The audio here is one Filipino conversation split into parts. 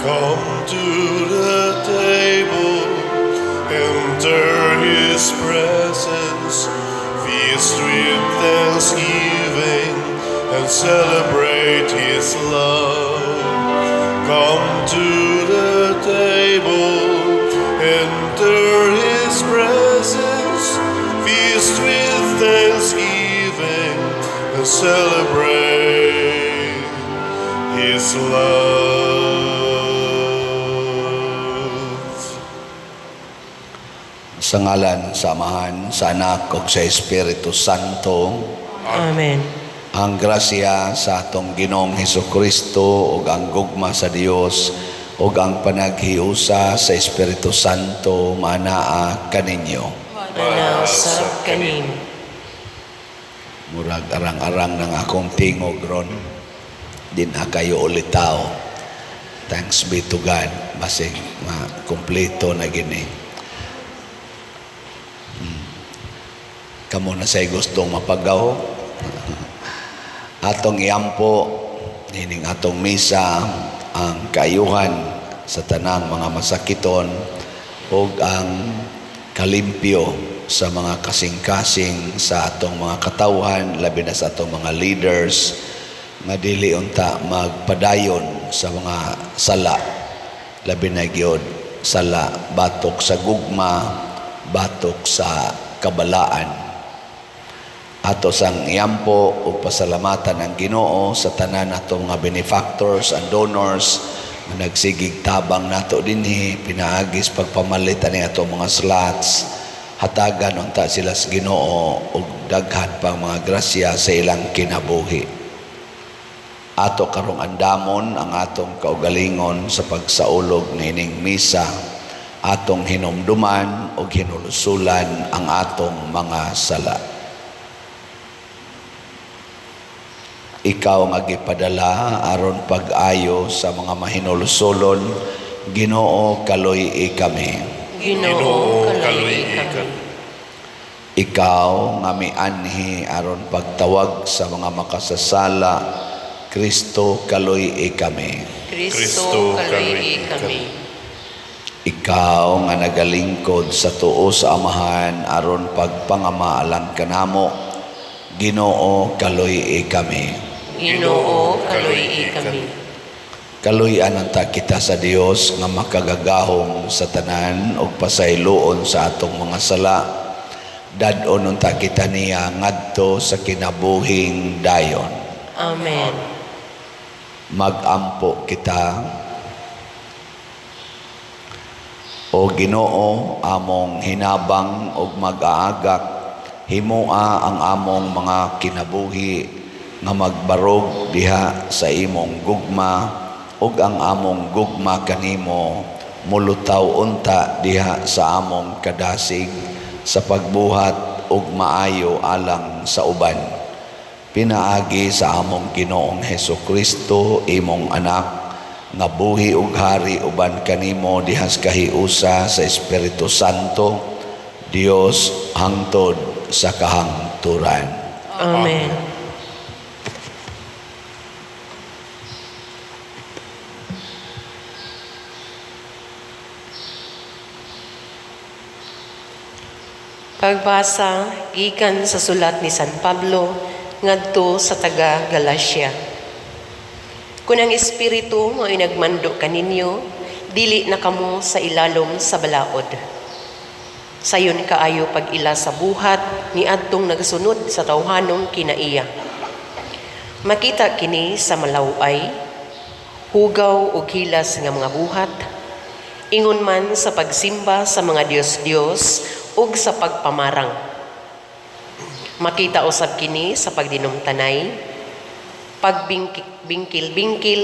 Come to the table, enter his presence, feast with thanksgiving, and celebrate his love. Come to the table, enter his presence, feast with thanksgiving, and celebrate his love. Sa ngalan, samahan, sa Anak ug sa Espiritu Santo. Amen. Ang grasya sa atong Ginoong Hesukristo ug ang gugma sa Dios ug ang panaghiusa sa Espiritu Santo manaa kaninyo. Manasab kanin. Murag arang-arang ng akong tingog ron. Din kayo ulitaw. Thanks be to God. Basig kompleto na gini. Kamo na say gustong mapagaw. Atong iampo, hining atong misa, ang kaayuhan sa tanang mga masakiton o ang kalimpyo sa mga kasing-kasing sa atong mga katawhan, labi na sa atong mga leaders, nga dili unta magpadayon sa mga sala, labi na gyud sala batok sa gugma, batok sa kabalaan. Ato sang iampo o pasalamatan ang Ginoo sa tanan natong mga benefactors and donors na nagsigig tabang nato dinhi, pinaagis pagpamalit ani atong mga slots, hatagan unta sila sa Ginoo ug daghan pang mga grasya sa ilang kinabuhi. Ato karong andamon ang atong kaugalingon sa pagsaulog nining misa, atong hinumduman ug hinulusulan ang atong mga sala. Ikaw nga gipadala aron pag-ayo sa mga mahinulusolon, Ginoo kaluy kami. Ginoo kaluy kami. Ikaw nga mianhi aron pagtawag sa mga makasasala, Kristo kaluy kami. Kristo kaluy kami. Ikaw nga nagalingkod sa tuo sa Amahan aron pagpangamaalan kanamo, Ginoo kaluy kami. Ginoo kaluy kami. Kaluyan anta kita sa Dios nga makagagahom sa tanan ug pasayloon sa atong mga sala. Dadon unta kita niya ngadto sa kinabuhing dayon. Amen. Magampo kita, o Ginoo, among hinabang ug mag-aagak, himoa ang among mga kinabuhi nga magbarog diha sa imong gugma ug ang among gugma kanimo mulutaw unta diha sa among kadasig sa pagbuhat ug maayo alang sa uban. Pinaagi sa among Ginoong Hesukristo, imong anak, nga buhi ug hari uban kanimo dihas kahiusa sa Espiritu Santo, Dios hangtod sa kahangturan. Amen. Pagbasa gikan sa sulat ni San Pablo ngadto sa taga Galacia. Kung ang Espiritu mo ay nagmando kaninyo, dili na kamo sa ilalom sa balaod. Sayon kaayo pag-ila sa buhat ni adtong nagasunod sa tawhanong kinaiya. Makita kini sa malaway, hugaw o hilas nga mga buhat, ingon man sa pagsimba sa mga Diyos-Diyos ug sa pagpamarang. Makita usab kini sa pagdinumtanay, pagbingkil-bingkil,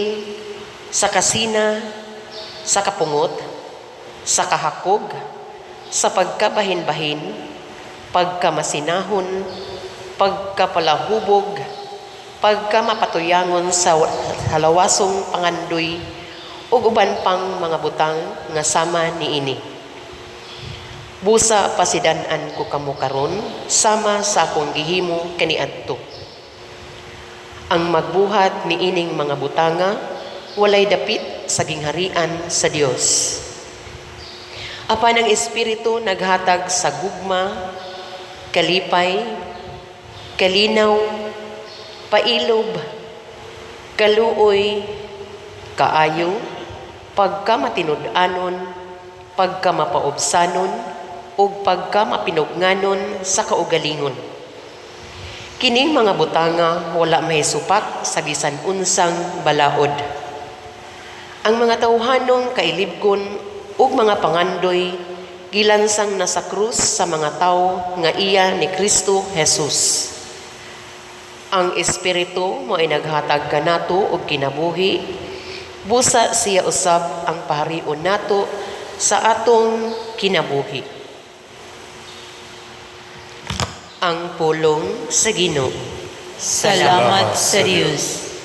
sa kasina, sa kapungot, sa kahakog, sa pagkabahin-bahin, pagkamasinahon, pagkapalahubog, pagkamapatuyangon sa halawasong pangandoy, ug uban pang mga butang nga sama niini. Busa pasidan-an ko kamo karon sama sa akong gihimo kaniadto. Ang magbuhat ni ining mga butanga walay dapit sa gingharian sa Dios. Apan ang Espiritu naghatag sa gugma, kalipay, kalinaw, pailob, kaluoy, kaayo, pagkamatinud-anon, pagkamapaobsanon, ug pagkamapinugnanon sa kaugalingon. Kining mga butanga wala mahisupak sa bisan unsang balaod. Ang mga tawhanong kailibgon ug mga pangandoy gilansang na sa krus sa mga tao nga iya ni Kristo Jesus. Ang Espiritu mo ay naghatag kanato og kinabuhi, busa siya usab ang paharion nato sa atong kinabuhi. Ang pulong sa Ginoo. Salamat sa Diyos.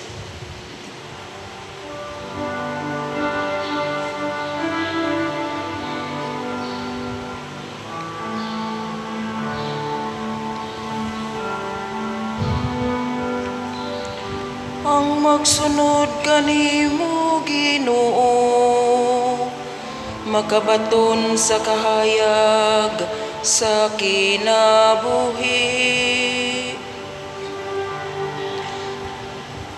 Ang magsunod kanimo Ginoo, makabaton sa kahayag sa kinabuhi.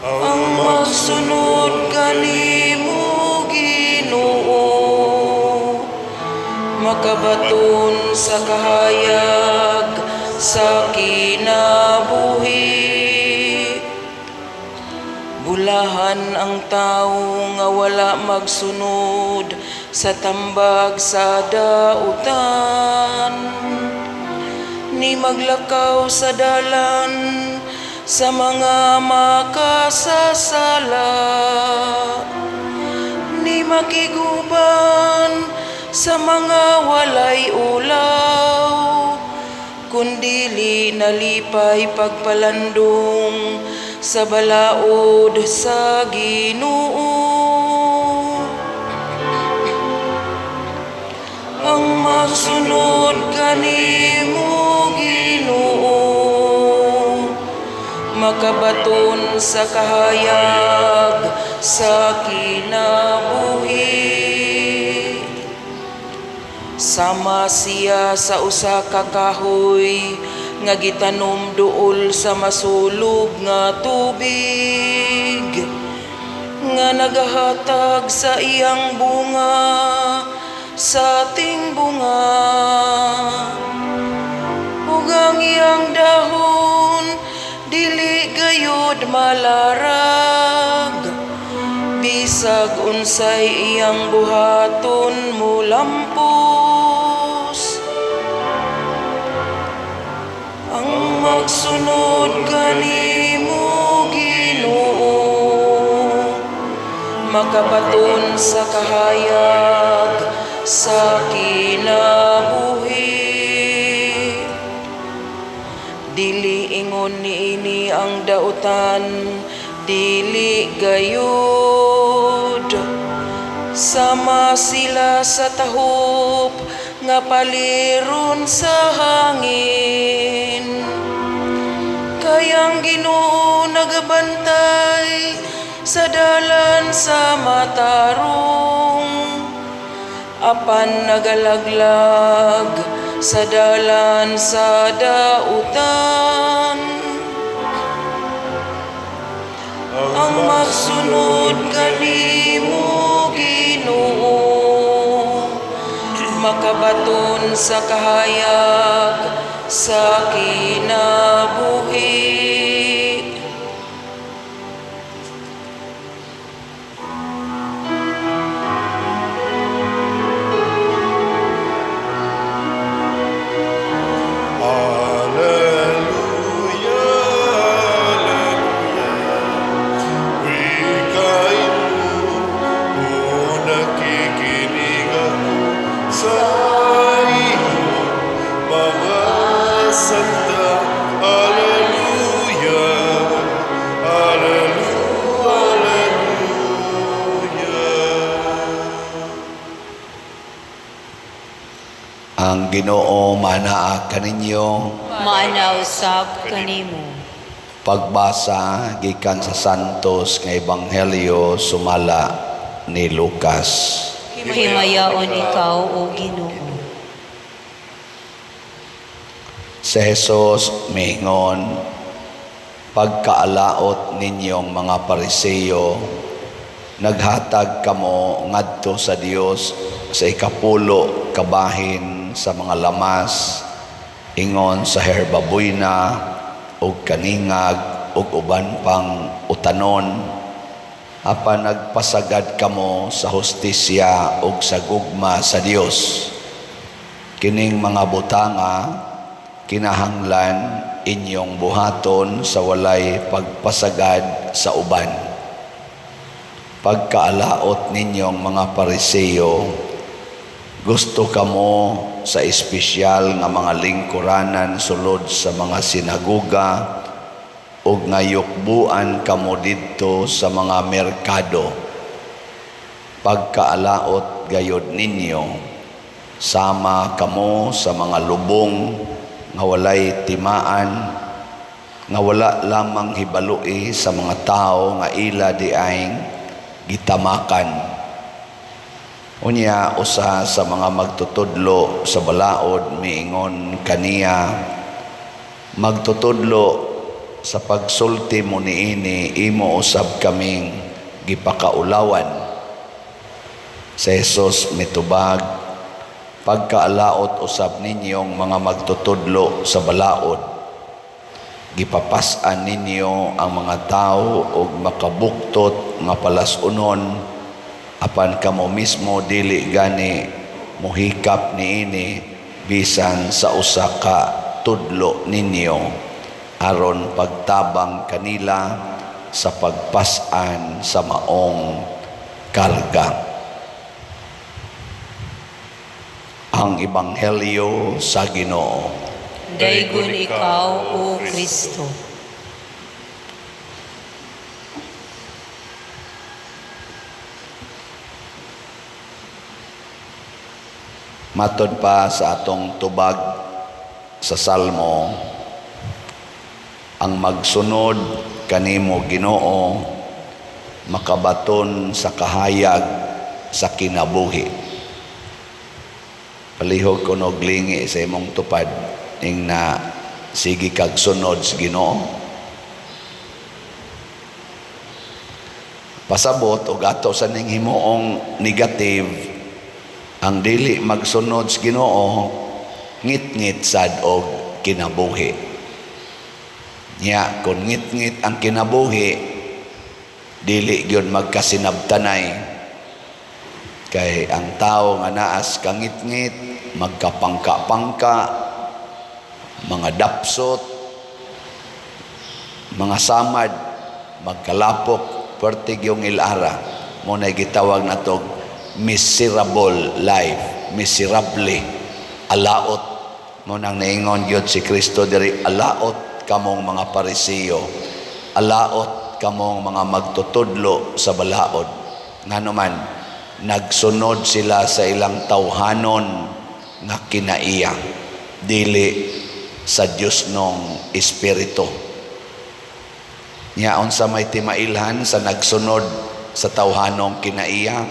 Ang magsunod kanimo Ginoo, makabaton sa kahayag sa kinabuhi. Bulahan ang tawo nga wala magsunod sa tambag sa dautan, ni maglakaw sa dalan sa mga makasasala, ni makiguban sa mga walay ulaw, kundili nalipay pagpalandong sa balaod sa Ginoo. Ang magsunod kanimo Ginoo, makabaton sa kahayag sa kinabuhi. Sama siya sa usa ka kahoy nga gitanom duol sa masulog nga tubig, nga nagahatag sa iyang bunga sa ating bunga. Ug ang iyang dahon dili gayud malarag, bisag unsay iyang buhaton mulampos. Ang magsunod kanimo Ginoo, makabaton sa kahayag sa kinabuhi. Dili ingon niini ang dautan, dili gayud. Sama sila sa tahop nga paliron sa hangin. Kayang Ginoo nagabantay sa dalan sa matarong, apan nagalaglag sa dalan sa dautan. Ang magsunod kanimo Ginoo, makabaton sa kahayag sa kinabuhi. Ang Ginoo manaa kaninyo. Maanausab kanimo. Pagbasa gikan sa santos nga ebanghelyo sumala ni Lucas. Himayaon ikaw, O Ginoo. Si Jesus miingon, pagkaalaot ninyong mga Pariseo, naghatag kamo ngadto sa Dios sa ikapulo kabahin sa mga lamas, ingon sa herbabuina, ug kaningag, ug uban pang utanon, apan nagpasagad kamo sa hustisya ug sa gugma sa Dios. Kining mga butanga kinahanglan inyong buhaton sa walay pagpasagad sa uban. Pagkaalaot ninyong mga Pariseo, gusto kamo sa espesyal nga mga lingkuranan sulod sa mga sinagoga ug ngayukbuan kamo didto sa mga merkado. Pagkaalaot gayod ninyo, sama kamo sa mga lubong nga walay timaan, nga wala lamang hibalui sa mga tao nga ila diayng gitamakan. Unya usa sa mga magtutudlo sa balaod miingon kaniya, magtutudlo sa pagsulti mo niini, imo usab kaming gipakaulawan. Si Jesus mitubag, pagkaalaot usab ninyong mga magtutudlo sa balaod, gipapas-an ninyo ang mga tao og makabuktot nga palasunon, apan kamo mismo dili gani muhikap niini bisan sa usa ka tudlo ninyo aron pagtabang kanila sa pagpas-an sa maong karga. Ang ebanghelyo sa Ginoo. Daygon ikaw, O Kristo. Matod pa sa atong tubag sa Salmo, ang magsunod kanimo Ginoo makabaton sa kahayag sa kinabuhi. Palihog ko og lingi sa imong tupad ing na sige kag sunod sa Ginoo. Pasabot og ato sa ning himuong negative, ang dili magsunod sa Ginoo ngit-ngit sad og kinabuhi. Nya kun ngit-ngit ang kinabuhi, dili gyud magkasinabtanay. Kay ang tao nga naas kangit-ngit, magkapangka-pangka, mga dapsot, mga samad, magkalapok, pertig yung ilara. Muna gitawag na to miserable life, miserable, alaot. Munang naingon yun si Kristo diri, alaot kamong mga Pariseo, alaot kamong mga magtutudlo sa balaod. Nga naman, nagsunod sila sa ilang tawhanon nga kinaiya, dili sa Diyos nung Espiritu. Nya unsa may timailhan sa nagsunod sa tawhanong kinaiya,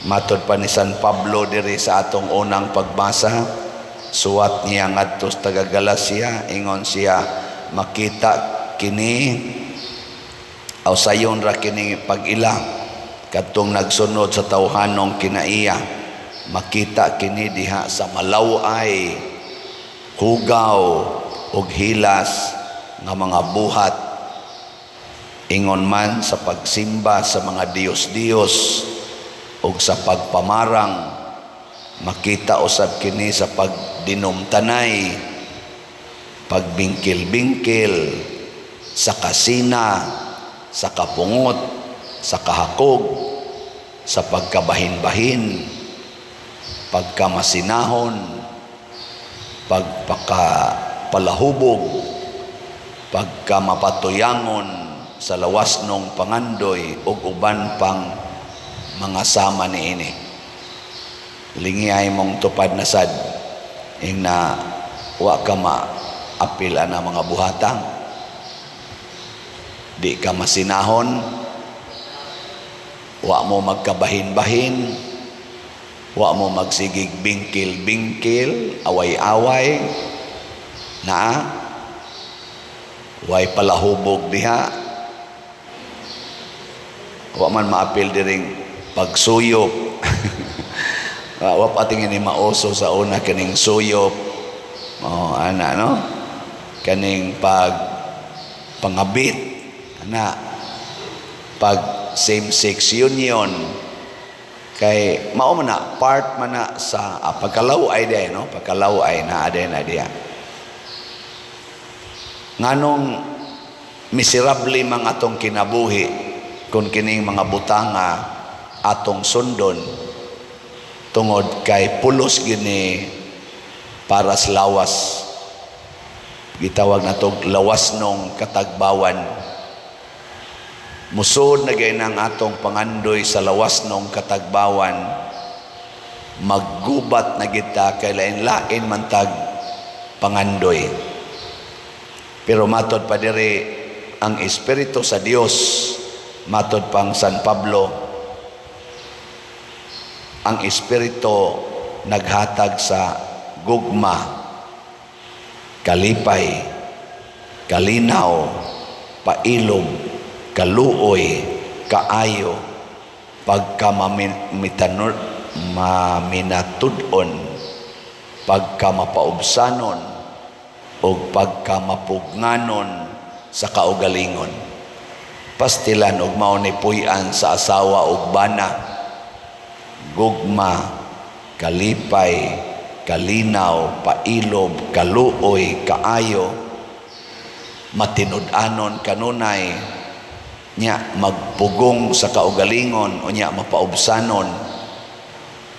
matod pa ni San Pablo diri sa atong unang pagbasa, suwat niya ngadto sa taga Galacia, ingon siya, makita kini aw sayon ra kini pag-ila katong nagsunod sa tawhanong kinaiya, makita kini diha sa malaway, hugaw ug hilas nga mga buhat, ingon man sa pagsimba sa mga Diyos-Diyos ug sa pagpamarang, makita usab kini sa pagdinumtanay, pagbingkil-bingkil, sa kasina, sa kapungot, sa kahakog, sa pagkabahin-bahin, pagkamasinahon, pagpakapalahubog, pagkamapatuyangon sa lawasnong pangandoy ug uban pang mga sama niini. Lingiay mong tupad na sad ing na wa ka maapil ana mga buhatang. di ka masinahon, wa mo magkabahin-bahin, wa mo magsigig bingkil-bingkil, away-away, na way palahubog diha, wa man maapil diring pagsuyop. Wa pating ni mauso sa una kaning suyop, ana no, kaning pangabit, ana, pag same-sex union, kay mao man na part man na sa pagkalaway day, no, pagkalaway na aday na diya. Nganong miserable mga atong kinabuhi kung kining mga butanga atong sundon tungod kay pulos gini para sa lawas, gitawag na to lawas nung katagbawan. Musod na gay ng atong pangandoy sa lawas nung katagbawan, maggubat na kita kay lain-lain man tag pangandoy. Pero matod pa diri ang Espiritu sa Dios, matod pang San Pablo, ang Espiritu naghatag sa gugma, kalipay, kalinaw, pailog, kaluoy, kaayo, maminatudon, pagkamapaubsanon, o pagkamapugnanon sa kaugalingon. Pastilan og mao ni puy-an sa asawa ug bana, gugma, kalipay, kalinaw, pailob, kaluoy, kaayo, matinud-anon kanunay, nya magpugong sa kaugalingon o nya mapaubsanon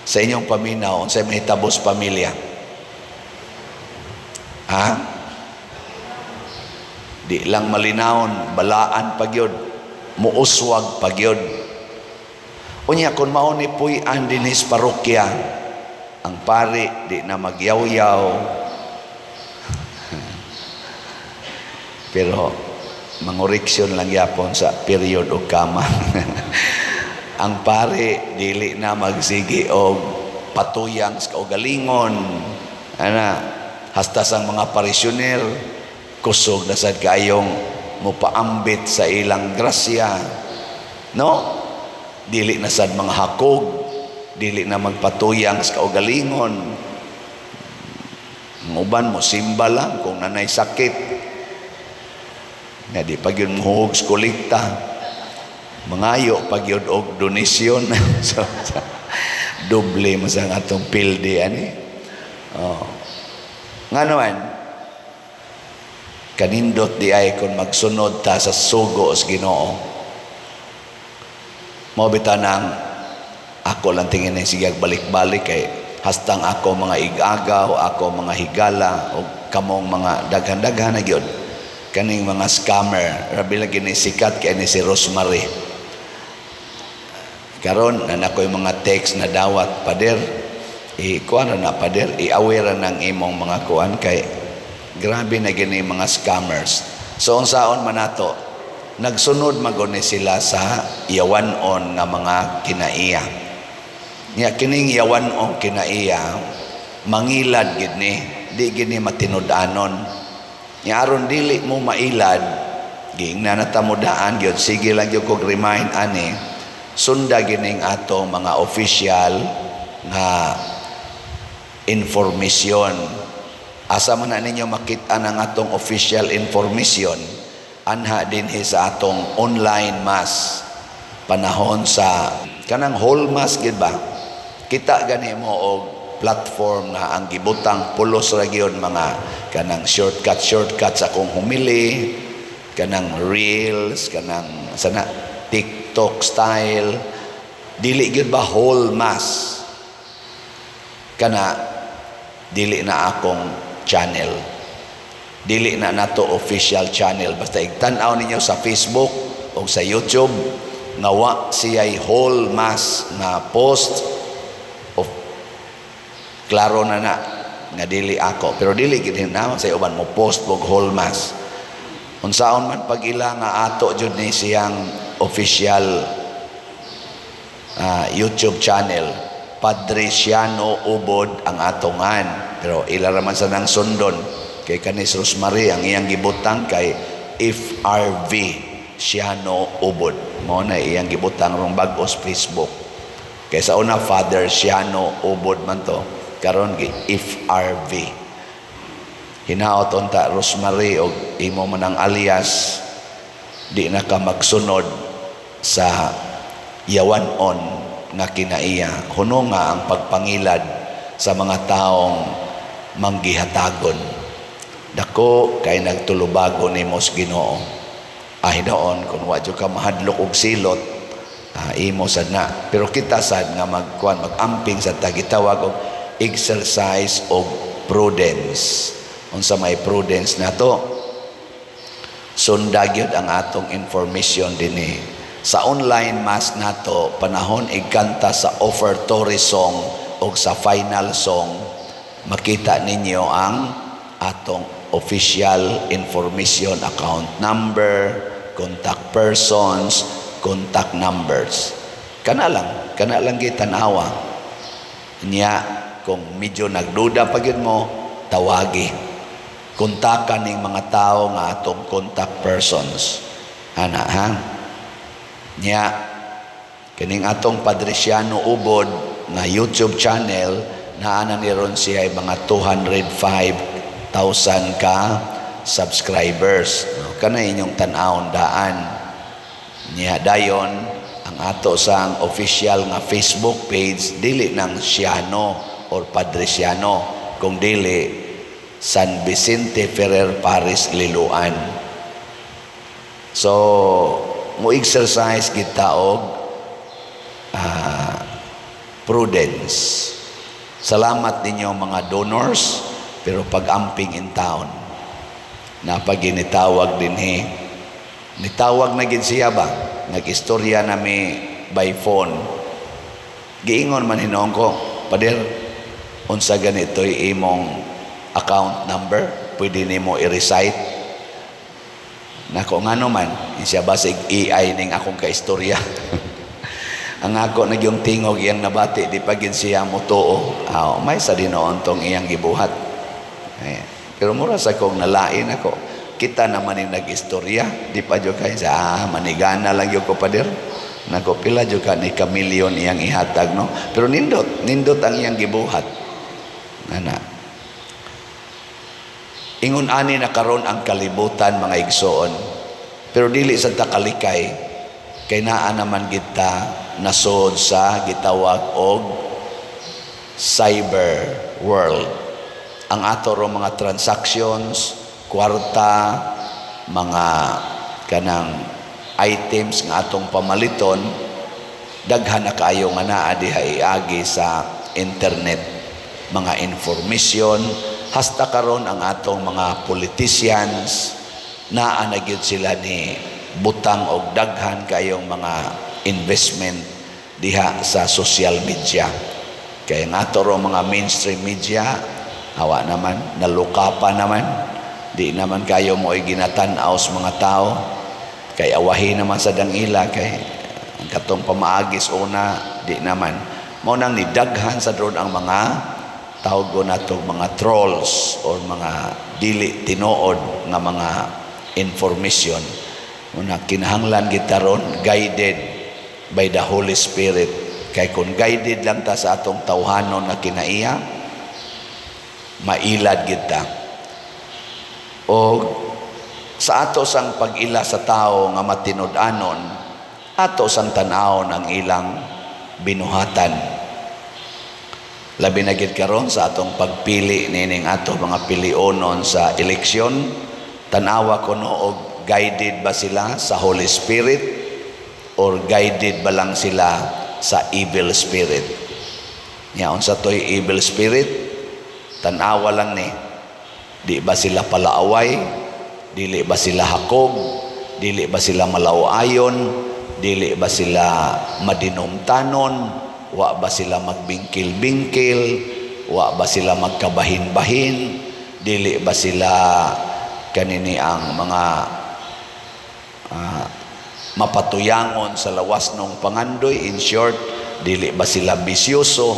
sa inyong paminaw sa mahitabos pamilya. Ha? Di lang malinawon, balaan pagyod, muuswag pagyod. Unya kung mao ni puy-an dinis parokya, ang pari di na magyaw-yaw. Pero mangoreksyon lang yapon sa period o kama. Ang pari dili na magsigi og patuyang sa kaugalingon. Ana, hasta sang mga parisyoner kusog na sad kayong mupaambit sa ilang grasya. No? Dili na sad mga hakog, dili na magpatuyang sa kaugalingon. Ang uban mo simba lang kung nanay sakit, nga di pag yun muhug sa kolekta, mangayo pag yun og donasyon. So, doble mo sa atong pildi ani. Nga naman, kanindot di ay kung magsunod ta sa sugo sa Ginoo. Mabita nang ako lang tingin na sige balik-balik kay hastang ako mga igagaw, ako mga higala o kamong mga daghan-daghan na gyud kaning mga scammer. Rabi lagi ni sikat kay ni si Rosemary. Karon na ako yung mga text na dawat, pader, kuan na pader, i-aware ng imong mga kuan kay grabe na gini mga scammers. So unsaon man nato, nagsunod maguni sila sa yawanon nga mga kinaiya. Nya kining yawanon kinaiya mangilad gid ni, di gini matinud-anon. Nya aron dili mo mailad, giingnan na tamudaan gyud, sige lang gyud kog remind ani, sunda gining ato mga official nga informasyon. Asa man na ninyo makita ang atong official information, anha din sa atong online mass panahon sa kanang whole mass gid ba, kita gani mo og platform na ang gibutang pulos ra gyud mga kanang shortcut sa akong humili, kanang reels, kanang sana TikTok style, dili gyud ba whole mass, kana dili na akong channel, dili na nato official channel. Basta igtan-aw ninyo sa Facebook o sa YouTube nga wa siya'y whole mass na post of klaro na nga dili ako, pero dili gid na sa uban mo post og whole mass. Unsaon man pag ila nga ato jud ni siyang official YouTube channel, Padre Siano Ubod ang atongan. Pero ila raman sa nang sundon kay kanis Rosemary ang iyang gibutang kay FRV Siano Ubod. Mao na iyang gibutang rong bag-os Facebook. Kay sa una Father Siano Ubod man to, karon FRV. Hinaot unta Rosemary og imo man ang alias, di na ka magsunod sa yawanon nga kinaiya. Huno nga ang pagpangilad sa mga taong manggihatagon. Dako kay nagtulubago nimos Ginoo. Hinaon kung wadyo ka mahadlok og silot, imo sad na. Pero kita sad nga magamping sa tagitawag og exercise og prudence. Unsa may prudence nato? Sunda gyud ang atong information dinhi. Sa online mass nato, panahon igkanta sa offertory song o sa final song, makita ninyo ang atong official information, account number, contact persons, contact numbers. Kana lang gitanawa. Nya kung medyo nagduda pa gyud mo, tawagi. Kontakan ning mga tao nga atong contact persons. Nya kining atong Padre Siano Ubod na YouTube channel, naana ni ron siya ay mga 205,000 ka subscribers. Kana inyong tan-awon daan. Nya dayon ang ato sang official nga Facebook page, dili nang Siano or Padre Siano, kung dili San Vicente Ferrer Paris Liloan. So mo exercise kita og prudence. Salamat ninyo mga donors, pero pag-amping in town na pag ginitawag dinhi, nitawag na gid siya ba, nag-istorya nami by phone. Giingon man hinuon ko, Pader, unsa ganito'y imong account number, pwede nimo i-recite? Nako ngano man, siya basig AI ning akong kaistorya. Ang ako nagyong tingog iyang nabati, di pagin siya mo tuo. May sa dinoon tong iyang gibuhat. Pero mura sa kong nalain ako, kita naman yung nag-istorya, di pa dyo kayo sa, manigana lang yung Pader. Nako pila dyo ka ni kamilyon iyang ihatag, no? Pero nindot ang iyang gibuhat. Ingon ani na karon ang kalibutan mga igsoon, pero dili sa takalikay, kay naa naman kita nasod sa gitawag og cyber world. Ang ato ro mga transactions, kwarta, mga kanang items nga atong pamaliton, daghan na kaayo nga naa diha iagi sa internet, mga information. Hasta karon ang atong mga politicians, naa na gyud sila ni butang og daghan kayong mga investment diha sa social media. Kaya nga ato ro mga mainstream media, hawa naman, nalukapan naman, di naman kayo mo ginatan-aw sa mga tao, kay awahi naman sa dangila, kay ang katong pamaagis una, di naman. Mao nang nidaghan sa doon ang mga tawag ko na ito, mga trolls or mga dili tinuod nga mga information. Una, kinahanglan kita ron, guided by the Holy Spirit. Kay kung guided lang ta sa atong tawhanon na kinaiya, mailad kita. O sa ato sang pag-ila sa tao nga matinud-anon, ato sang tan-awon ang ilang binuhatan. Labi na gid karon sa atong pagpili nining ato mga pilionon sa eleksyon, tanawa ko no og guided ba sila sa Holy Spirit or guided ba lang sila sa evil spirit? Yaon sa toy evil spirit, tanawa lang ni, di ba sila palaaway, dili ba sila hakog, dili ba sila malawayon, dili ba sila madinumtanon, wa ba sila magbingkil-bingkil, wa ba sila magkabahin-bahin, dili ba sila kanini ang mga mapatuyangon sa lawas ng pangandoy. In short, dili ba sila bisyoso,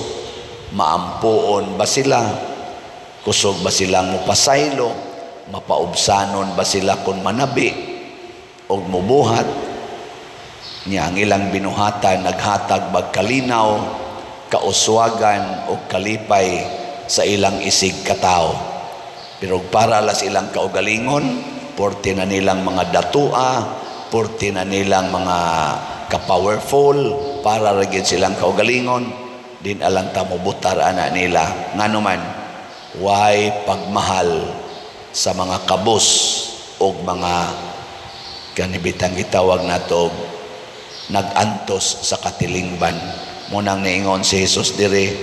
maampuon ba sila, kusog ba silang mupasaylo, mapaubsanon ba sila kung manabi o mubuhat niya. Ang ilang binuhatan naghatag bagkalinaw, kauswagan o kalipay sa ilang isig katao. Pero para las ilang kaugalingon, porte na nilang mga datua, porte na nilang mga ka-powerful, para ragin silang kaugalingon, din alang tamubutar ana nila. Nga naman, why pagmahal sa mga kabus o mga kanibitang gitawag nato nagantos sa katilingban. Munang niingon si Jesus dire,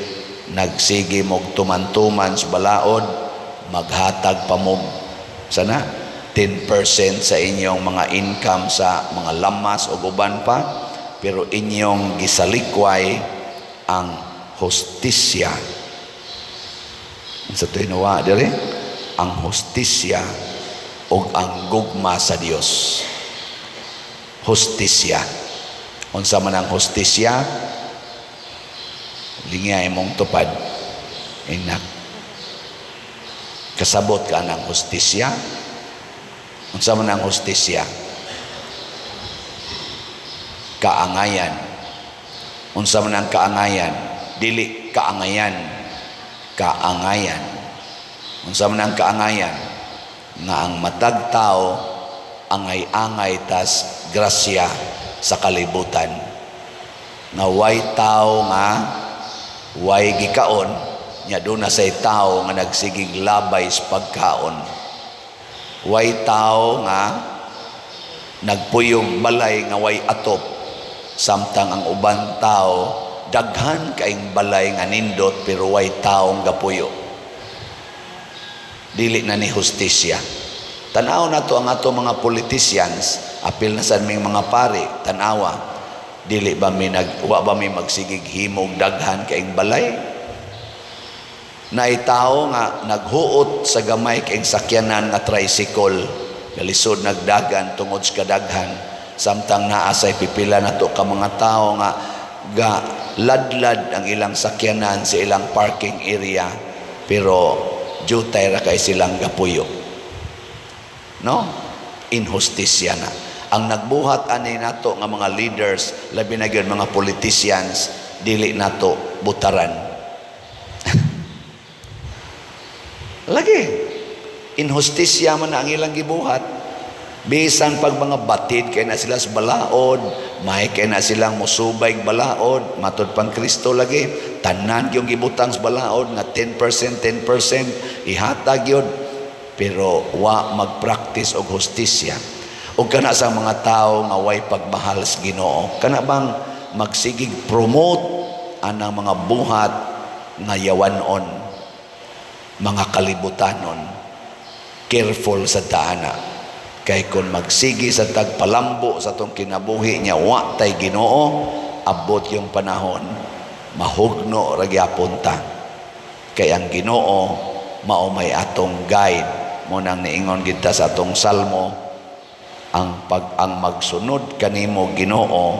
nagsige mog tuman-tuman sa balaod, maghatag pa mog sana 10% sa inyong mga income sa mga lamas o uban pa, pero inyong gisalikway ang hostisya. Sa tinuwa dire, ang hostisya o ang gugma sa Dios. Hostisya. Unsa man ang hostisya? Lingay mong tupad. Inak. Kasabot ka ng hostisya. Unsa man ang hostisya? Kaangayan. Unsa man ang kaangayan? Dili kaangayan. Kaangayan. Unsa man ang kaangayan? Nga ang matag tao angay-angay tas grasya sa kalibutan. Nga way tao nga way gikaon, nya doon na say tao nga nagsigig labay sa pagkaon. Way tao nga nagpuyog balay nga way atop, samtang ang uban tao daghan kaing balay nga nindot pero way taong gapuyo. Dili na ni hostisya. Tanaw na to ang ato mga politicians, apil na sa aming mga pari, tanawa, dili ba wa ba mi magsigig himog daghan kaing balay? Naitaw nga naghuot sa gamay kaing sakyanan nga tricycle, kalisod nagdagan tungod sa kadaghan, samtang naasay pipila na to ka mga tao nga ga ladlad ang ilang sakyanan sa ilang parking area, pero jutay ra kay silang gapuyo. No? Inhostisya na. Ang nagbuhat ani nato nga mga leaders, labi na gyud mga politicians, dili nato butaran. Lagi. Inhostisya man na ang ilang gibuhat. Bisan pag mga batid kay na sila sa balaod, may kay na silang musubay balaod, matod pang Kristo lagi. Tanan yung gibutang sa balaod nga 10%, ihatag yun. Pero wa mag-practice og hostisya. O kana sa mga tao nga way pagmahal sa Ginoo, kana bang magsigig promote anang mga buhat nga yawanon, mga kalibutanon, careful sa taana. Kay kung magsigi sa tagpalambo sa tong kinabuhi niya, wa tay Ginoo, abot yung panahon, mahugno ra gyapon ta. Kay ang Ginoo mao may atong guide. Mo nang niingon kita sa atong salmo, ang magsunod kanimo Ginoo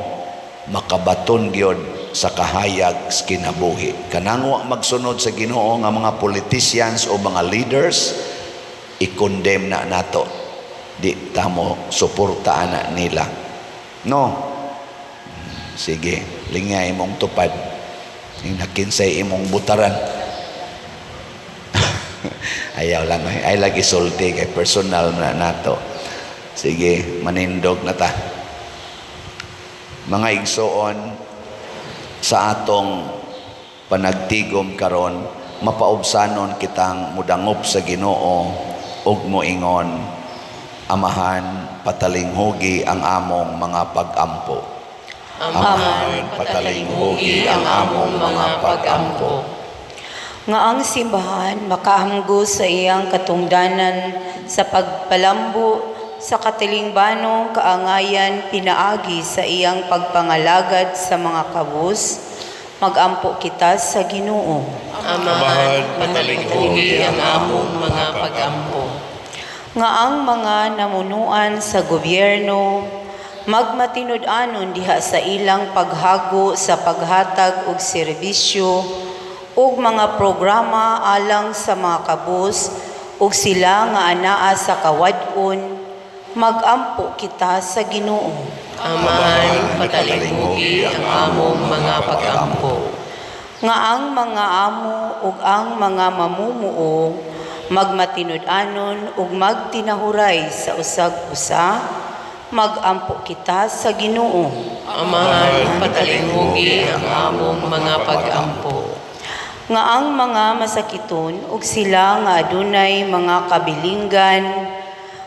makabaton gyud sa kahayag sa kinabuhi. Kanang wa magsunod sa Ginoo nga mga politicians o mga leaders, i-condemn na nato. Di tamo suportaan na nila. No? Sige, lingay imong tupad. Nakinsay imong butaran. Ayaw lang. Ay lagi sulti kay personal na nato. Sige, manindog na ta. Mga igsoon, sa atong panagtigom karon, mapaubsanon kitang mudangop sa Ginoo ug moingon, Amahan, patalinghugi ang among mga pag-ampo. Amahan, patalinghugi ang among mga pag-ampo. Nga ang simbahan makahamgo sa iyang katungdanan sa pagpalambo sa katilingbanong kaangayan pinaagi sa iyang pagpangalagad sa mga kabus, magampo kita sa Ginoo. Amahan, patalinghugi ang among mga pag-ampo. nga ang mga namunuan sa gobyerno magmatinud-anon diha sa ilang paghago sa paghatag og serbisyo ug mga programa alang sa mga kabus ug sila nga anaa sa kawad-on, magampo kita sa Ginoo. Amahan, patalingugi ang among mga pag-ampo. Nga ang mga amo ug ang mga mamumuo magmatinud-anon ug magtinahuray sa usag-usa, magampo kita sa Ginoo. Amahan, patalingugi ang among mga pag-ampo. Nga ang mga masakiton ug sila nga adunay mga kabilinggan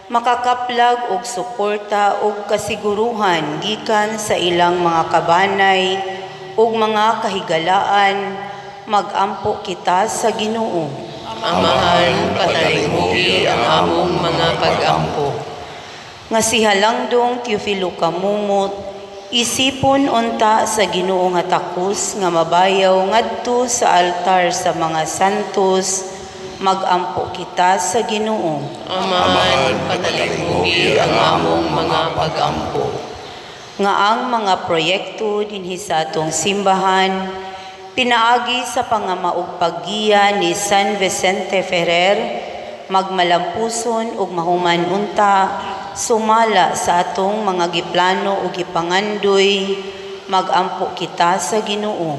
makakaplag og suporta ug kasiguruhan gikan sa ilang mga kabanay ug mga kahigalaan, magampo kita sa Ginoo. Amahan, patalingugi ang among mga pag-ampo. Nga si Halangdong Teofilo Kamumot, isipon unta sa Ginoo nga takos nga mabayaw ngadto sa altar sa mga santos, magampo kita sa Ginoo. Amahan, patalingugi ang among mga pag-ampo. Nga ang mga proyekto dinhi sa atong simbahan pinaagi sa pangamaog paggiya ni San Vicente Ferrer, magmalampuson ug mahuman unta sumala sa atong mga giplano ug gipangandoy, magampo kita sa Ginoo.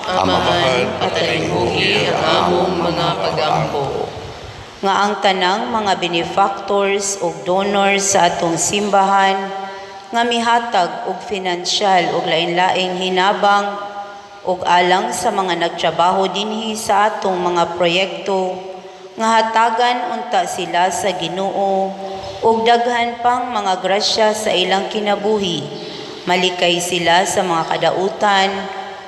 Amahan, patalingugi ang among mga pag-ampo. Nga ang tanang mga benefactors ug donors sa atong simbahan nga mihatag og finansyal ug lain-laing hinabang ug alang sa mga nagtrabaho dinhi sa atong mga proyekto, nga hatagan unta sila sa Ginoo ug daghan pang mga grasya sa ilang kinabuhi. Malikay sila sa mga kadautan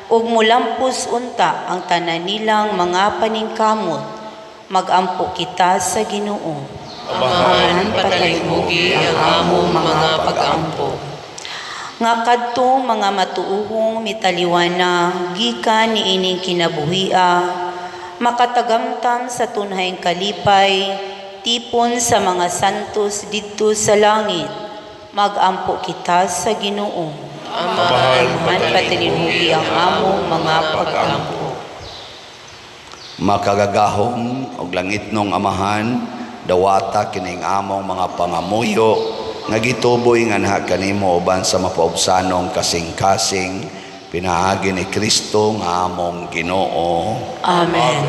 ug mulampos unta ang tanan nilang mga paningkamot, magampo kita sa Ginoo. Amahan, patalingugi ang among mga pag-ampo. Nga kadtong mga matuuhong mitaliwana gikan niining kinabuhia, makatagamtam sa tunhayng kalipay, tipon sa mga santos didto sa langit, magampo kita sa Ginoo. Amahan, patalingugi ang among mga pag-ampo. Makagagahom og langitnong Amahan, dawata kining among mga pangamuyo nga gituboy nga anha kanimo uban sa mapaubsanong kasing-kasing pinaagi ni Kristo nga among Ginoo. Amen.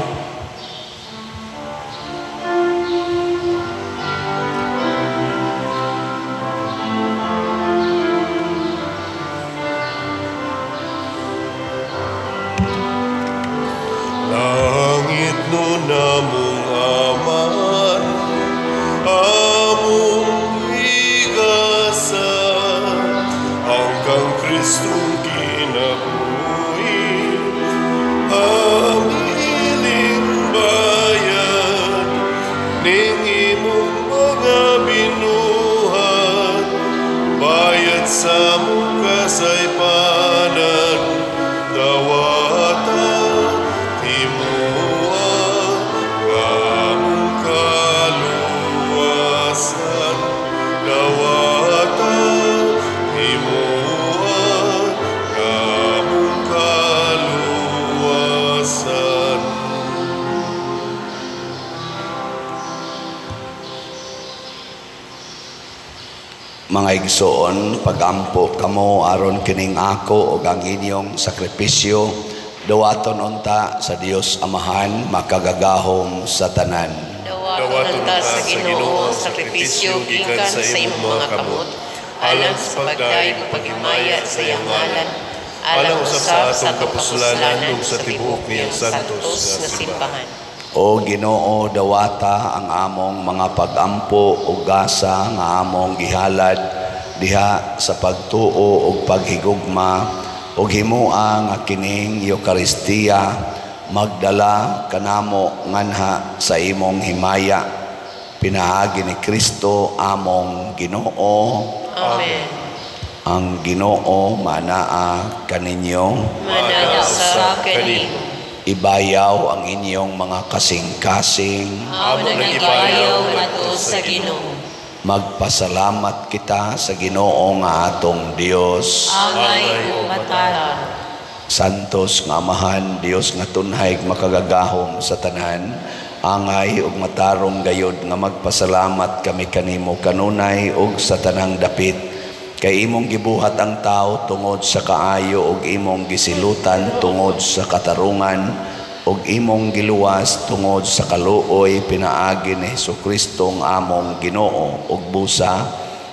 Langit no namong Aman, among higasan, hanggang Kristong kinabuhi, amiling bayan, ning imong mga binuhat, bayat sa mong kasaypanan, dawata Timua, among kaluwasan, dawata Timua, among kaluwasan. Mga igsoon, pagampo kamo aron kining ako ug ang inyong sakripisyo, dawaton unta sa Dios Amahan, makagagahom sa tanan. dawaton ta sa Ginoo sa sakripisyo gikan sa imong mga kamot, alang sa pagdayeg ug paghimaya sa iyang ngalan, alang usab sa atong kapuslanan ug sa tibuok niyang santos nga simbahan. O Ginoo, dawata ang among mga pagampo ug gasa nga among gihalad diha sa pagtuo ug paghigugma ug himua nga kining Eucharistia magdala kanamo nganha sa imong himaya, pinaagi ni Kristo among Ginoo. Amen. Ang Ginoo manaa kaninyo, Manana sa kanimo. ibayaw ang inyong mga kasing-kasing, Amo nagibayaw ngadto sa Ginoo. Magpasalamat kita sa Ginoo nga atong Dios. Angay o matara. Santos nga Amahan, Dios nga tunhay makagagahom sa tanan, angay ug matarong gayod nga magpasalamat kami kanimo kanunay ug sa tanang dapit. Kay imong gibuhat ang tao tungod sa kaayo ug imong gisilutan tungod sa katarungan ug imong giluwas tungod sa kaluoy pinaagi ni Hesukristo nga among Ginoo ug busa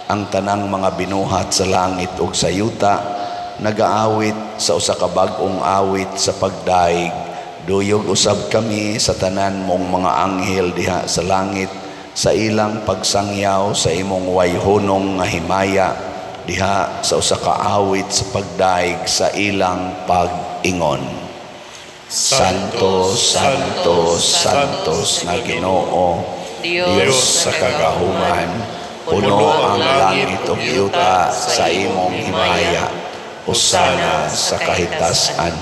ang tanang mga binuhat sa langit ug sa yuta nagaawit sa usa ka bag-ong awit sa pagdaig. Duyog usab kami sa tanan mong mga anghel diha sa langit sa ilang pagsangyaw sa imong wayhunong nga himaya diha sa usa ka awit sa pagdaig sa ilang pag-ingon. Santos, Santos, Santos nga Ginoo, Dios sa kagahuman, puno ang langit ug yuta sa imong himaya. Hosana sa kahitasan,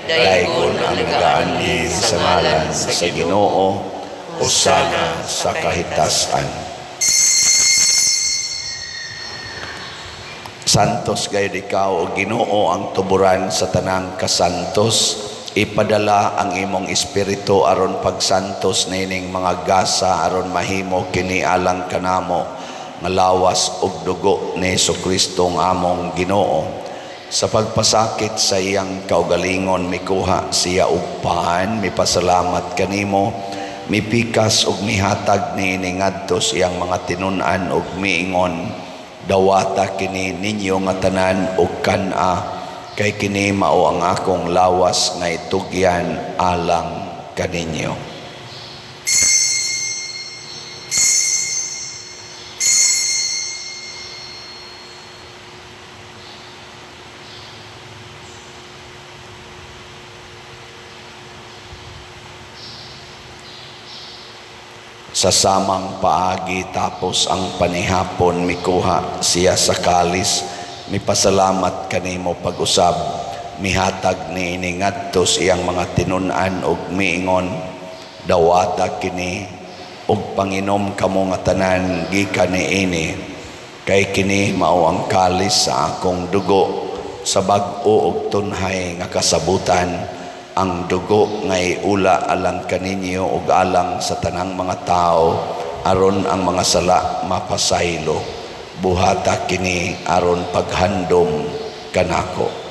daygon ang nagaanhi sa ngalan sa Ginoo. Hosana sa kahitasan. Santos gayud ikaw o Ginoo ang tuburan sa tanang kasantos. Ipadala ang imong espiritu aron pagsantos nining mga gasa aron mahimo kini alang kanamo nga lawas ug dugo ni Hesukristo ang among Ginoo. Sa pagpasakit sa iyang kaugalingon mikuha siya ugpahan, mipasalamat kanimo, mipikas ug mihatag niini ngadto sa iyang mga tinun-an ug miingon, dawata kini ninyo nga tanan ug kan-a, kay kini mao ang akong lawas nga itugyan alang kaninyo. Sa samang paagi tapos ang panihapon mikuha siya sa kalis, mipasalamat kanimo pag-usab, mihatag niini ngadto sa iyang mga tinun-an ug miingon, dawata kini ug panginom kamo nga tanan gikan niini, kay kini mao ang kalis sa akong dugo sa bag-o ug tunhay nga kasabutan. Ang dugo nga iula alang kaninyo ug alang sa tanang mga tao aron ang mga sala mapasaylo. Buhata kini aron paghandom kanako.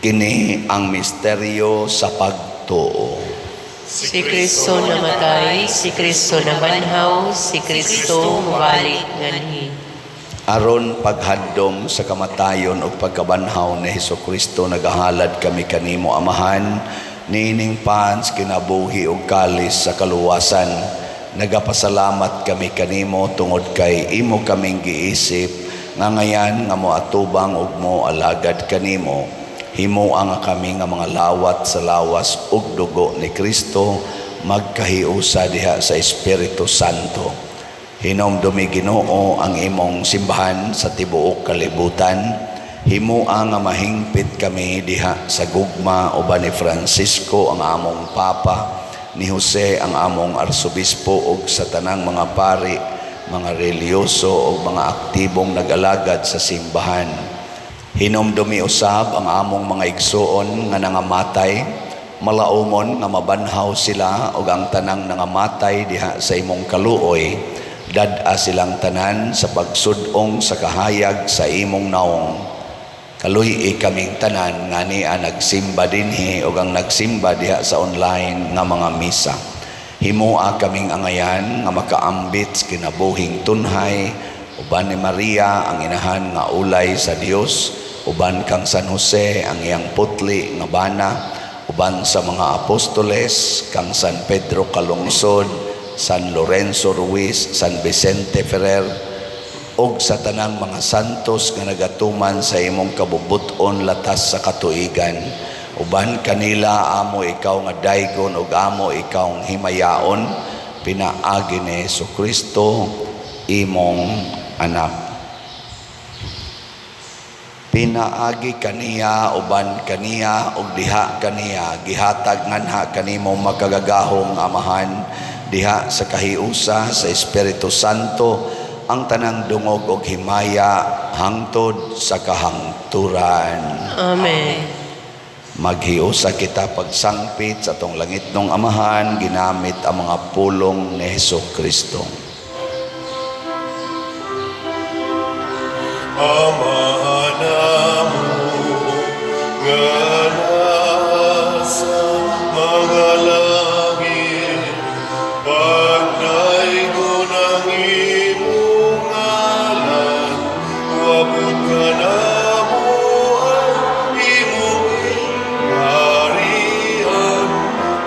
Kini ang misteryo sa pagtuo. Si Kristo namatay, si Kristo nabanhaw, si Kristo mubalik nganhi. Aron paghandom sa kamatayon o pagkabanhaw ni Hesukristo nagahalad kami kanimo Amahan, nining pans kinabuhi o kalis sa kaluwasan. Nagapasalamat kami kanimo tungod kay imo kaming giisip nga ngayan nga moatubang ug mo alagad kanimo. Himo ang kami nga mga lawat sa lawas ug dugo ni Kristo magkahiusa diha sa Espiritu Santo. Hinomdumi Ginoo ang imong simbahan sa tibuok kalibutan. Himo ang mahingpit kami diha sa gugma uban ni Francisco ang among Papa, ni Jose ang among Arsobispo ug sa tanang mga pari, mga reliyoso ug mga aktibong nag-alagad sa simbahan. Hinomdumi usab ang among mga igsoon nga nangamatay, malaumon nga mabanhaw sila ug ang tanang nangamatay diha sa imong kaluoy, dad-a silang tanan sa pagsud-ong sa kahayag sa imong naong. Kaluy kaming tanan nga niya nagsimba dinhi ug ang nagsimba diha sa online nga mga misa. Himoa kaming angayan nga makaambit kinabuhing tunhay, uban ni Maria ang inahan nga ulay sa Dios, uban kang San Jose ang iyang putli nga bana, uban sa mga apostoles kang San Pedro Calungsod, San Lorenzo Ruiz, San Vicente Ferrer, ug sa tanang mga santos nga nagatuman sa imong kabubuton latas sa katuigan. Uban kanila amo ikaw nga daygon ug amo ikaw himayaon, pinaagi ni Jesucristo, imong anak. Pinaagi kaniya, uban kaniya, ug diha kaniya, gihatag nganha kanimong magkagagahong amahan, diha sa kahiusa sa Espiritu Santo, ang tanang dungog ug himaya hangtod sa kahangturan. Amen. Maghiusa kita pagsangpit sa tong langit ng amahan, ginamit ang mga pulong ni Jesucristo. Amahan namo nga nasa mga langit, pagdaigo ng imong ngalan, uabot ka namo ang imong harian,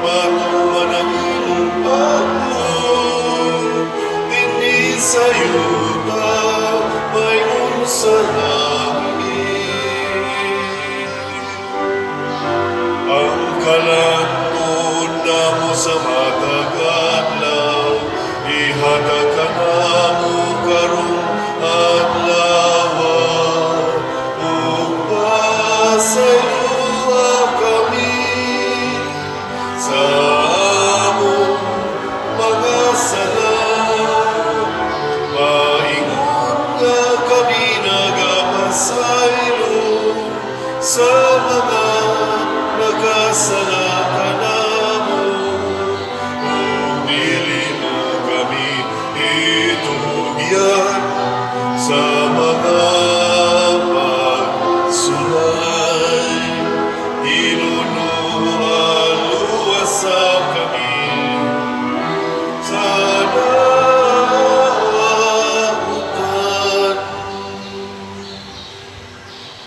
matuman ang imong pagod, hindi sa yuta mayroon sa langit. Ang kalangkod namo sa matag-adlaw, ihatag ka namo karong adlaw, ug pasayloa kami sa among mga sala. Maingon nga kami nagamasaylo sa mga nakasala kanamo, ug dili mo kami itugyan sa mga pagsulay. Inunualuasa kami sa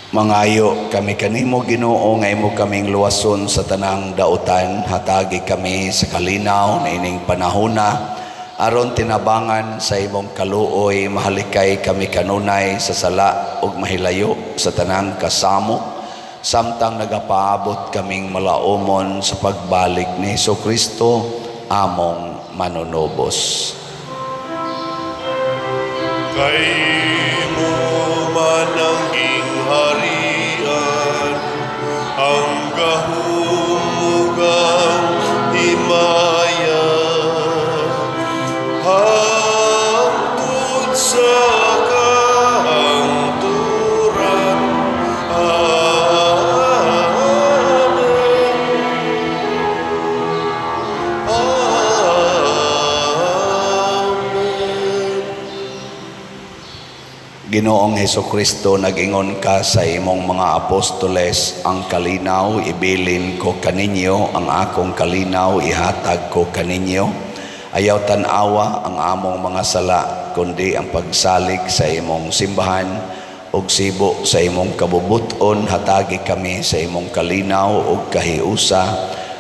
Mangayo kami kanimo Ginoo nga imo kaming luwason sa tanang dautan, hatagi kami sa kalinaw na ining panahona, aron tinabangan sa imong kaluoy, mahalikay kami kanunay sa sala ug mahilayo sa tanang kasamo, samtang nagapaabot kaming malaumon sa pagbalik ni Jesucristo, among manunubos. kay mo manangging harian, ang gahumugang himaya, hangtod sa kahangturan. Amen. Amen. Ginoong Hesukristo, nag-ingon ka sa imong mga apostoles, ang kalinaw ibilin ko kaninyo, ang akong kalinaw ihatag ko kaninyo. Ayaw tanawa ang among mga sala, kundi ang pagsalig sa imong simbahan, ug sibo sa imong kabubuton, hatagi kami sa imong kalinaw ug kahiusa,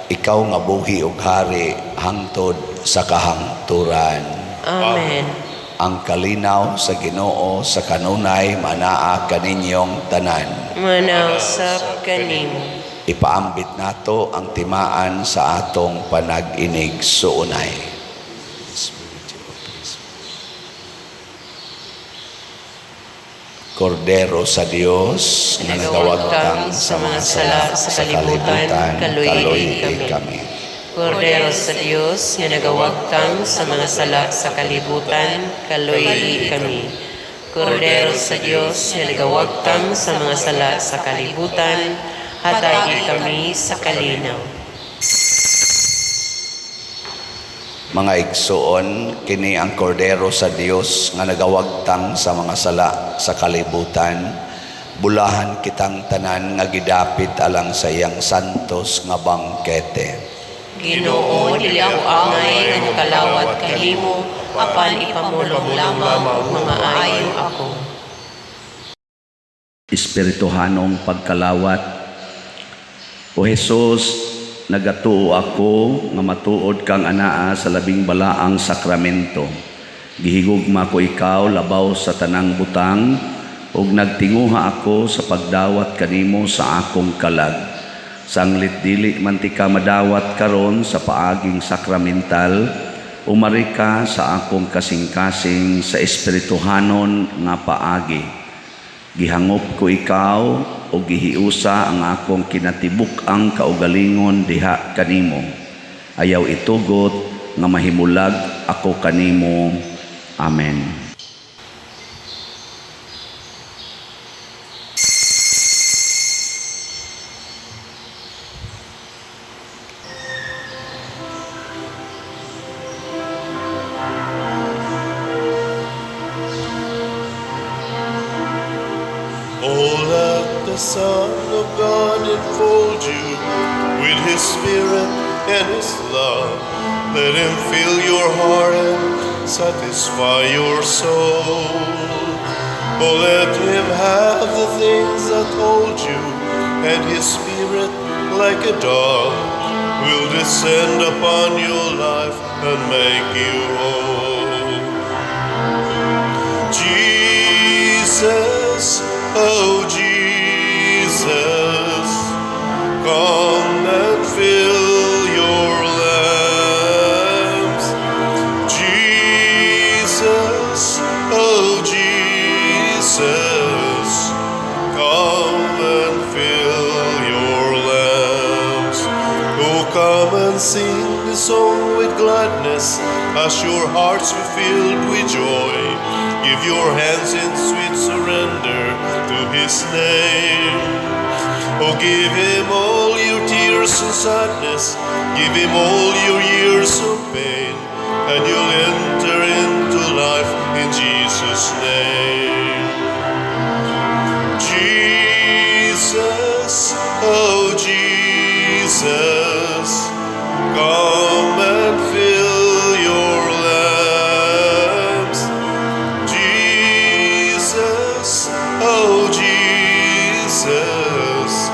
ikaw nga buhi ug hari hangtod sa kahangturan. Amen. Ang kalinaw sa Ginoo sa kanunay manaa kaninyong tanan. Manausap kanimo. Ipaambit nato ang timaan sa atong panag-inig suunay. Kordero sa Dios na nagawagtang sa mga sala sa kalibutan, kaluy kami. Kordero sa Diyos, nga nagawagtang sa mga sala sa kalibutan, kaluy kami. Kordero sa Diyos, nga nagawagtang sa mga sala sa kalibutan, hatagi kami sa kalinaw. Mga igsoon, kini ang kordero sa Dios nga nagawagtang sa mga sala sa kalibutan. Bulahan kitang tanan nga gidapit alang sa iyang santos nga bangkete. Ginoo, dili ako angay nga nakalawat kahimo, apan ipamulong lamang og mga ayo ako. Espirituhanong pagkalawat. O Jesus, nagatuo ako nga matuod kang anaa sa labing balaang sakramento. Gihigugma ko ikaw labaw sa tanang butang, ug nagtinguha ako sa pagdawat kanimo sa akong kalag. Sanglit dili man ti ka madawat karon sa paaging sakramental, Umari ka sa akong kasing-kasing sa espirituhanon nga paagi. Gihangop ko ikaw o gihiusa ang akong kinatibuk-ang kaugalingon diha kanimo. Ayaw itugot nga mahimulag ako kanimo. Amen. Oh, let the Son of God enfold you with His Spirit and His love. Let Him fill your heart and satisfy your soul. Oh, let Him have the things that hold you, and His Spirit, like a dove, will descend upon your life and make you whole. Jesus, oh Jesus, come and fill your lamps. Jesus, oh Jesus, come and fill your lamps. Oh, come and sing the song with gladness as your hearts be filled with joy. Give your hands in sweet surrender to His name. Oh, give Him all your tears and sadness. Give Him all your years of pain, and you'll enter into life in Jesus' name. Jesus, oh Jesus, come and fill your lamps. Jesus, oh Jesus,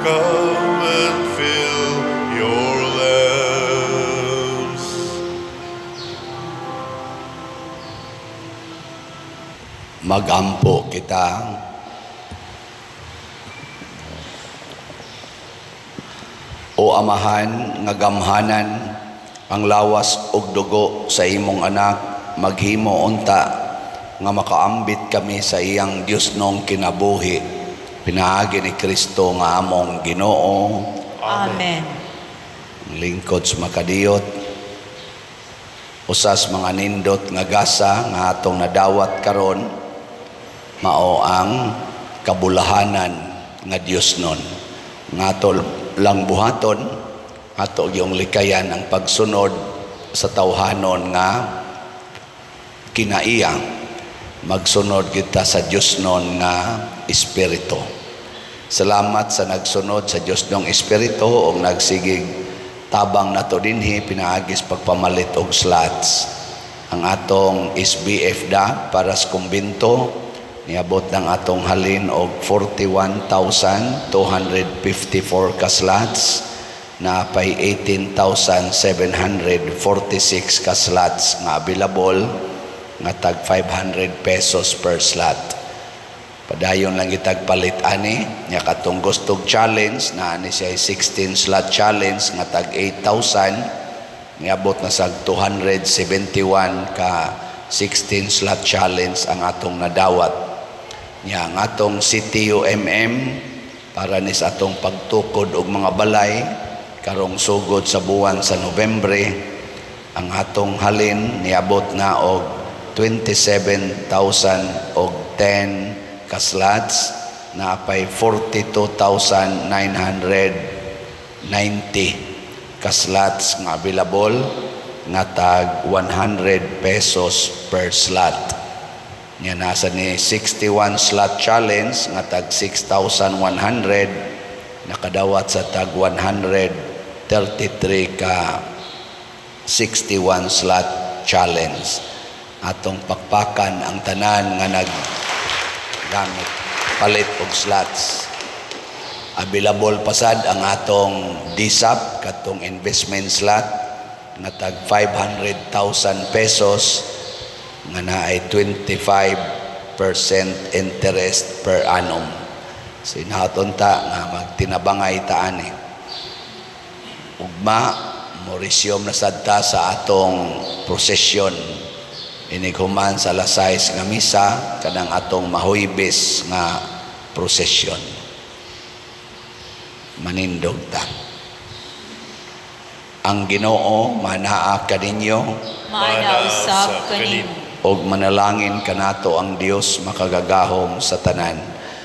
come and fill your lamps. Magampo kita. O Amahan nga gamhanan ang lawas ug dugo sa imong anak, maghimo unta nga makaambit kami sa iyang Dios nong kinabuhi. Pinaagi ni Kristo nga among Ginoo. Amen. Lingkod sa makadiyot. Usas mga nindot nga gasa nga atong nadawat karon, mao ang kabulahanan nga Dios nun. Nga atol lang buhaton, ato yung likayan ang pagsunod sa tawhanon nga kinaiya. Magsunod kita sa Dios nun nga Espiritu. Salamat sa nagsunod sa Dios nung Espiritu o nagsigig tabang nato dinhi pinaagis pagpamalit og slots. Ang atong SBF da para sa kumbinto niabot ng atong halin og 41,254 ka slots na pay 18,746 ka slots nga available nga tag 500 pesos per slot. Padayon lang itag palit ani nya katong gustog challenge na ani siya 16 slot challenge nga tag 8,000 niabot na sa 271 ka 16 slot challenge ang atong nadawat. Nya ang atong CTUMM para ni sa atong pagtukod og mga balay karong sugod sa buwan sa Nobyembre, ang atong halin niabot na og 27,000 og 10 ka slots na apay 42,990 ka slots nga available nga tag 100 pesos per slot. Nya nasa ni 61 slot challenge nga tag 6,100 nakadawat sa tag 133 ka 61 slot challenge. Atong pakpakan ang tanan nga naggamit palit og slots. Available pasad ang atong DSAP katong investment slot nga tag 500,000 pesos nga naay 25% interest per annum. So inahaton ta nga magtinabangay ta ani. Ugma Maurisyom na sadta sa atong prosesyon. Inighuman sa alas 6 nga misa, kanang atong mahuybes nga prosesyon. Manindog ta. Ang Ginoo manaa kaninyo Manausap kanin. og manalangin kanato ang Dios makagagahom sa tanan,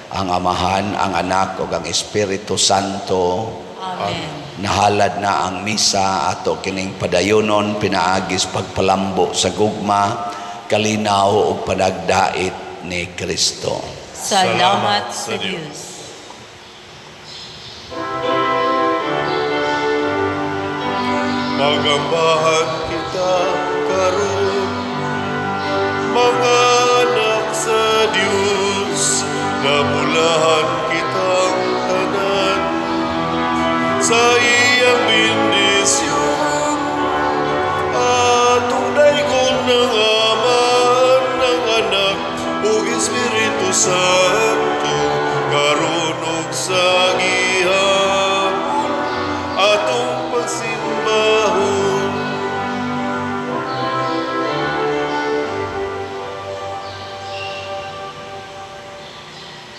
ang Amahan, ang Anak ug ang Espiritu Santo. Amen. Nahalad na ang misa ato kining padayonon pinaagis pagpalambo sa gugma, kalinaw ug panagdait ni Kristo. Salamat sa Diyos. Magambahan kita karon, mga anak sa Diyos, namulahan kitang tanan sa iyang bendisyon. Atong daykon ng Ama, ng Anak, ug Espiritu Santo.